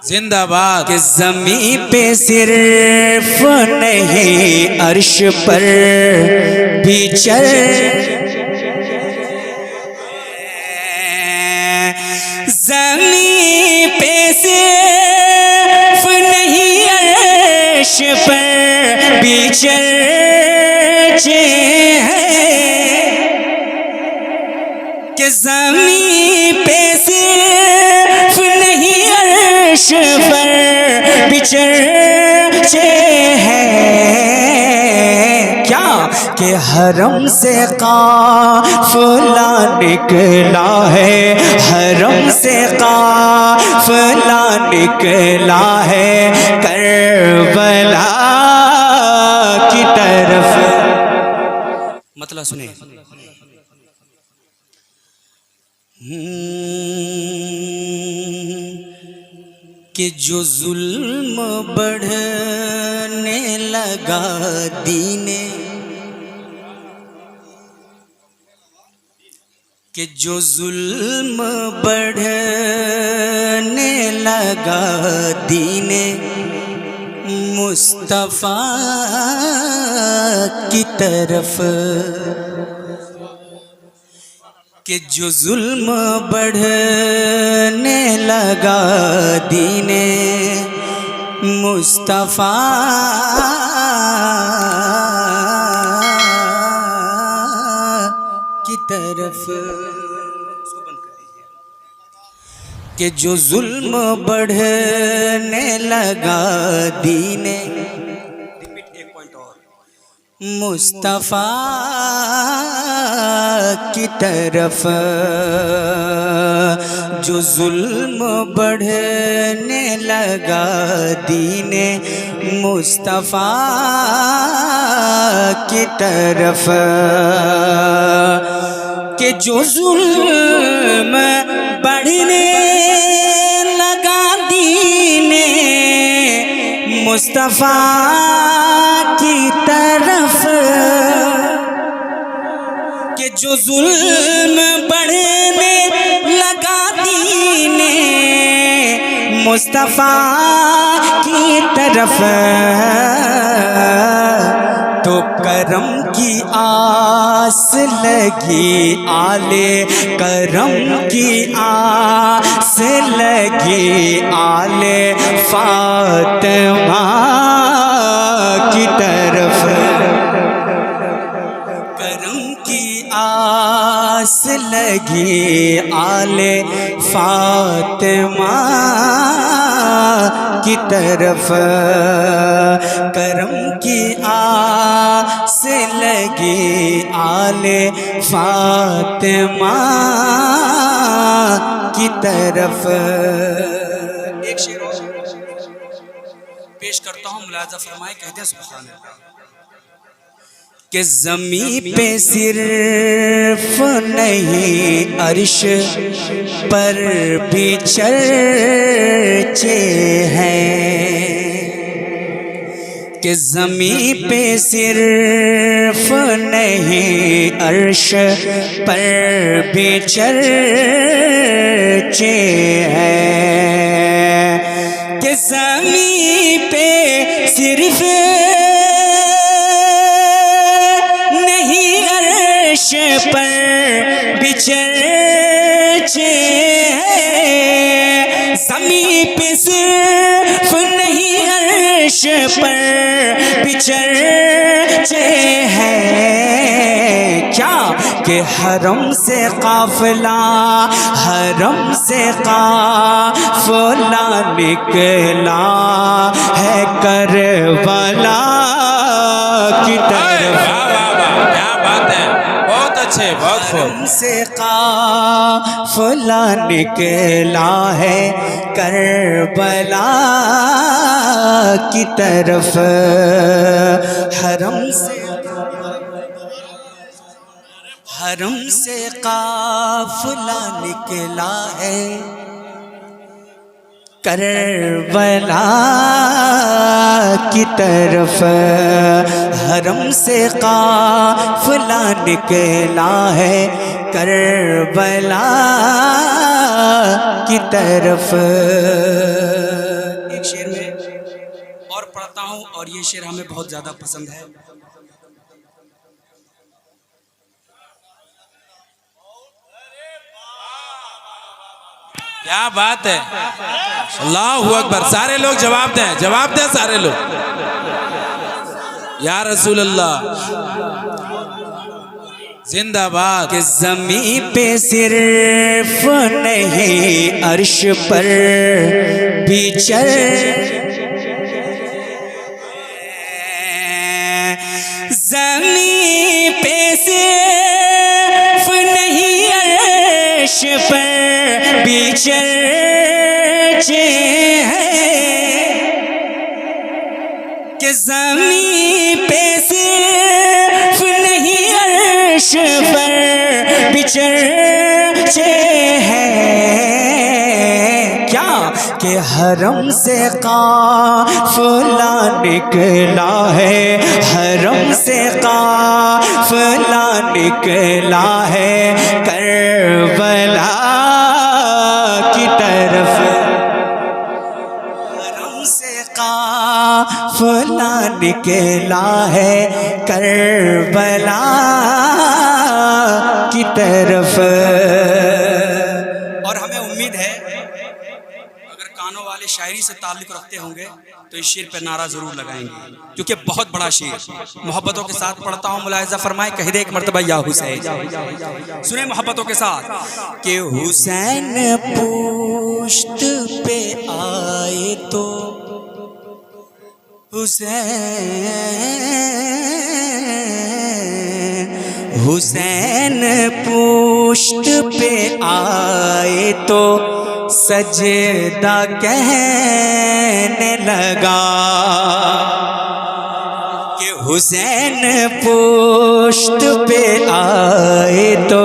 زندہ باد. کہ زمین پہ صرف نہیں عرش پر بھی زمین پہ صرف نہیں عرش پر بھی چرچے ہیں کہ زمین پہ صرف نہیں عرش پر بھی چرچے ہیں کیا کہ حرم سے قافلہ نکلا ہے حرم سے قافلہ نکلا ہے کربلا کی طرف. مطلب سنیں کہ جو ظلم بڑھنے لگا دین کہ جو ظلم بڑھنے لگا دین مصطفیٰ کی طرف کہ جو ظلم بڑھنے لگا دین مصطفیٰ کی طرف کہ جو ظلم بڑھنے لگا دین مصطفیٰ کی طرف جو ظلم بڑھنے لگا دین مصطفیٰ کی طرف کہ جو ظلم بڑھنے لگا دین مصطفیٰ کی طرف کہ جو ظلم بڑھنے لگا دین مصطفیٰ کی طرف تو کرم کی آس لگی آلے کرم کی آس لگی آلے فاطمہ کی طرف کرم کی آس لگی آلے فاطمہ کی طرف کرم کی آس لگی آلے فاطمہ کی طرف. ایک شعر پیش کرتا ہوں ملاحظہ فرمائے کہتے ہیں سبحان اللہ کہ زمین پہ صرف نہیں عرش پر بھی چرچے ہیں کہ زمین پہ صرف نہیں عرش پر بھی چرچے ہیں کہ زمین پہ صرف نہیں عرش پر بھی چرچے ہیں زمین پہ صرف نہیں عرش پر بھی چرچے ہیں کیا کہ حرم سے قافلہ نکلا ہے کربلا کی طرف. کیا بات ہے, بہت اچھے, بہت خوب. حرم سے قافلہ نکلا ہے کربلا کی طرف حرم سے قافلہ نکلا ہے کربلا کی طرف حرم سے قافلہ نکلا ہے کربلا کی طرف. ایک شعر میں اور پڑھتا ہوں اور یہ شعر ہمیں بہت زیادہ پسند ہے. کیا بات ہے. اللہ اکبر. سارے لوگ جواب دیں سارے لوگ. یا رسول اللہ زندہ باد. کہ زمین پہ صرف نہیں عرش پر بھی چل زمین پہ صرف نہیں عرش پر بھی چرچے ہیں کہ زمین پہ صرف نہیں عرش پر بھی چرچے ہیں. کیا کہ حرم سے قافلہ نکلا ہے, حرم سے قافلہ نکلا ہے کربلا کی طرف. حرم سے قافلہ نکلا ہے کربلا کی طرف. اور ہمیں امید ہے اگر کانوں والے شاعری سے تعلق رکھتے ہوں گے تو اس شعر پہ نعرہ ضرور لگائیں گے, کیونکہ بہت بڑا شعر. محبتوں کے ساتھ پڑھتا ہوں, ملاحظہ فرمائے. کہہ دے ایک مرتبہ یا حسین. سنیں محبتوں کے ساتھ کہ حسین پشت پہ آئے تو حسین پشت پہ آئے تو سجدہ کہنے لگا. کہ حسین پشت پہ آئے تو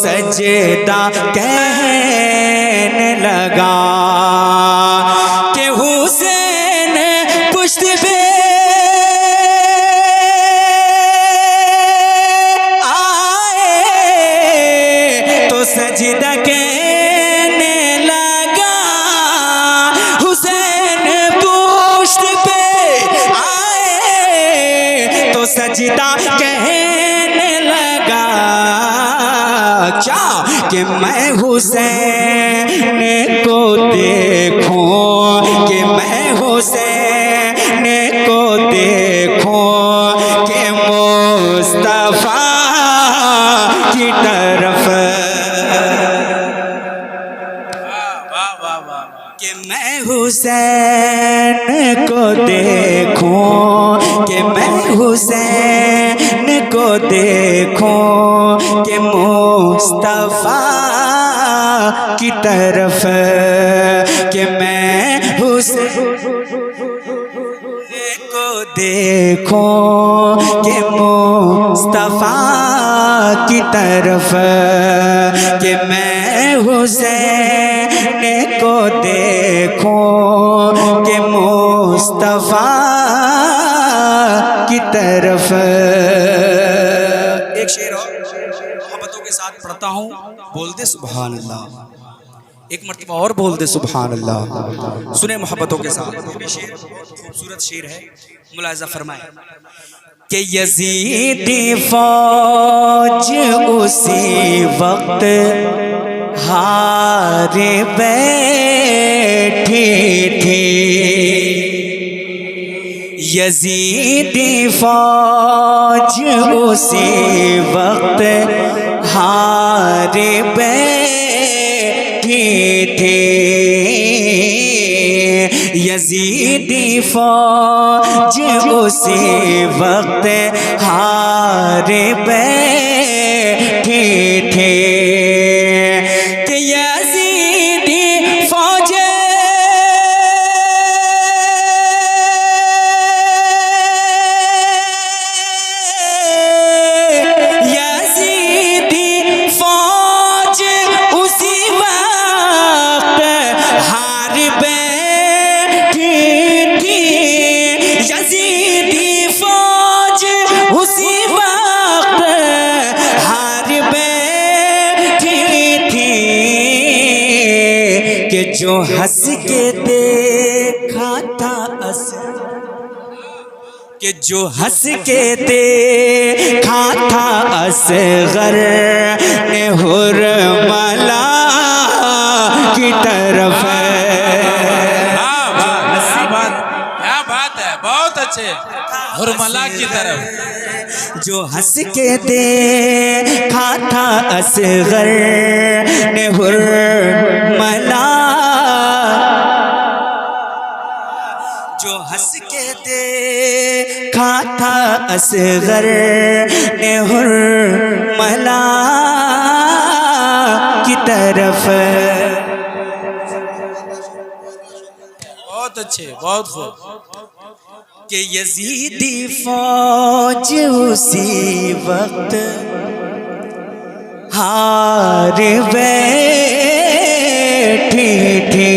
سجدہ کہنے لگا. کہ حسین پشت پہ آئے تو سجدہ کہنے لگا. حسین پشت پہ آئے تو سجدہ کہنے لگا. کیا کہ میں حسین کو دیکھوں, کہ میں حسین کو دیکھوں کہ مصطفیٰ کی طرف. کہ میں حسین کو دیکھوں, کہ میں حسین کو دیکھوں کہ مصطفیٰ کی طرف. کہ میں حسین کو دیکھوں کہ مصطفیٰ کی طرف. کہ میں حسین کو دیکھوں کہ مصطفیٰ کی طرف. ایک شعر اور محبتوں کے ساتھ پڑھتا ہوں, بول دے سبحان اللہ. ایک مرتبہ اور بول دے سبحان اللہ. سنیں محبتوں کے ساتھ. یہ شعر بہت خوبصورت شعر ہے, ملاحظہ فرمائیں. کہ یزیدی فوج اسی وقت ہار بیٹھی تھی. یزیدی فوج اسی وقت ہار بیٹھی تھی. یزیدی فوج اسی وقت ہار بیٹھی تھی. کہ یزیدی فوج جو ہنس کے دیکھا تھا اصغر کہ جو ہنس کے دیکھا تھا اصغر نے حرملا کی طرف کیا بات ہے بہت اچھے حرملا کی طرف جو ہنس کے دیکھا تھا اصغر نے حرملا جو ہنس کے دیکھا تھا اصغر نے حرملا کی طرف بہت اچھے بہت خوب کہ یزیدی فوج اسی وقت ہار بیٹھی تھی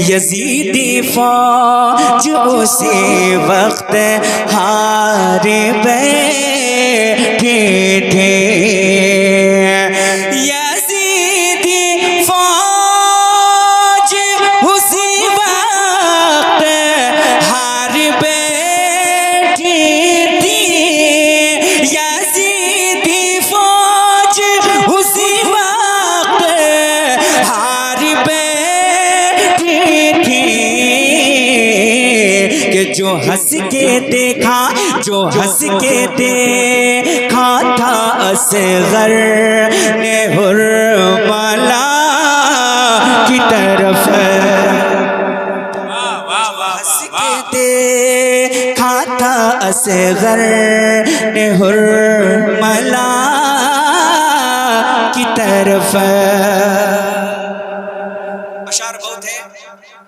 یزیدی فوج اسی وقت ہار بیٹھی تھی یزیدی فوج اسی وقت ہار بیٹھی تھی یزیدی فوج اسی وقت ہار بیٹھی تھی کہ جو ہنس کے دیکھا جو ہنس کے دیکھا تھا اصغر نے حرملا کی طرف ہنس کے دیکھا تھا اصغر نے حرملا کی طرف اشعار بہت ہے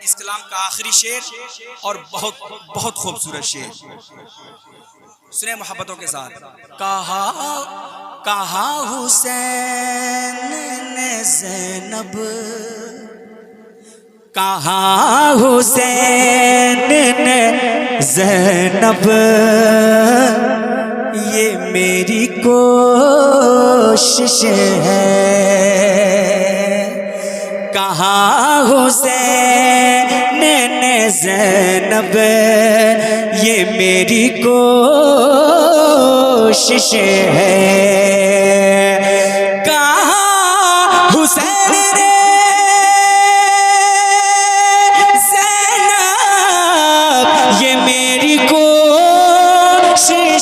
اس کلام کا آخری شعر اور بہت بہت خوبصورت شعر سنیں محبتوں کے ساتھ کہا حسین نے زینب کہا حسین نے زینب یہ میری کوشش ہے کہا حسین نے زینب یہ میری کوشش ہے کہا حسین نے زینب یہ میری کوشش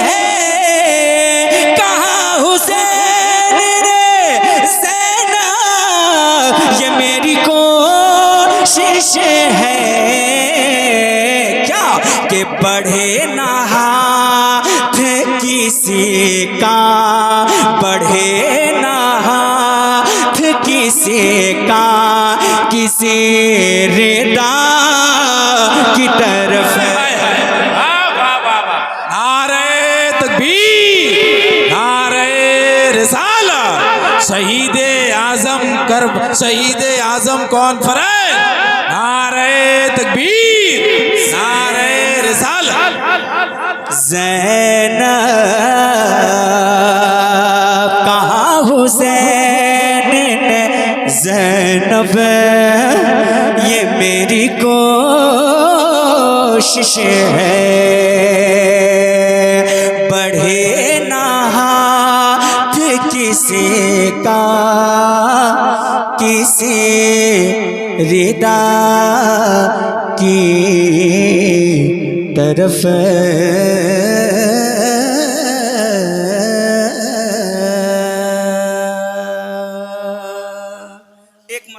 ہے کہا حسین نے زینب یہ میری کوشش ہے کیا کہ بڑھے نہ ہاتھ کسی کا بڑھے نہ ہاتھ کسی کا کسی ردا کی طرف نعرہ تکبیر نعرہ رسالت شہید اعظم کرب شہید اعظم کون فرائے نعرہ تکبیر نعرہ رسالت زینب کہا حسین نے زینب یہ میری کوشش ہے بڑھے نہ ہاتھ کسی کا کسی ردا کی طرف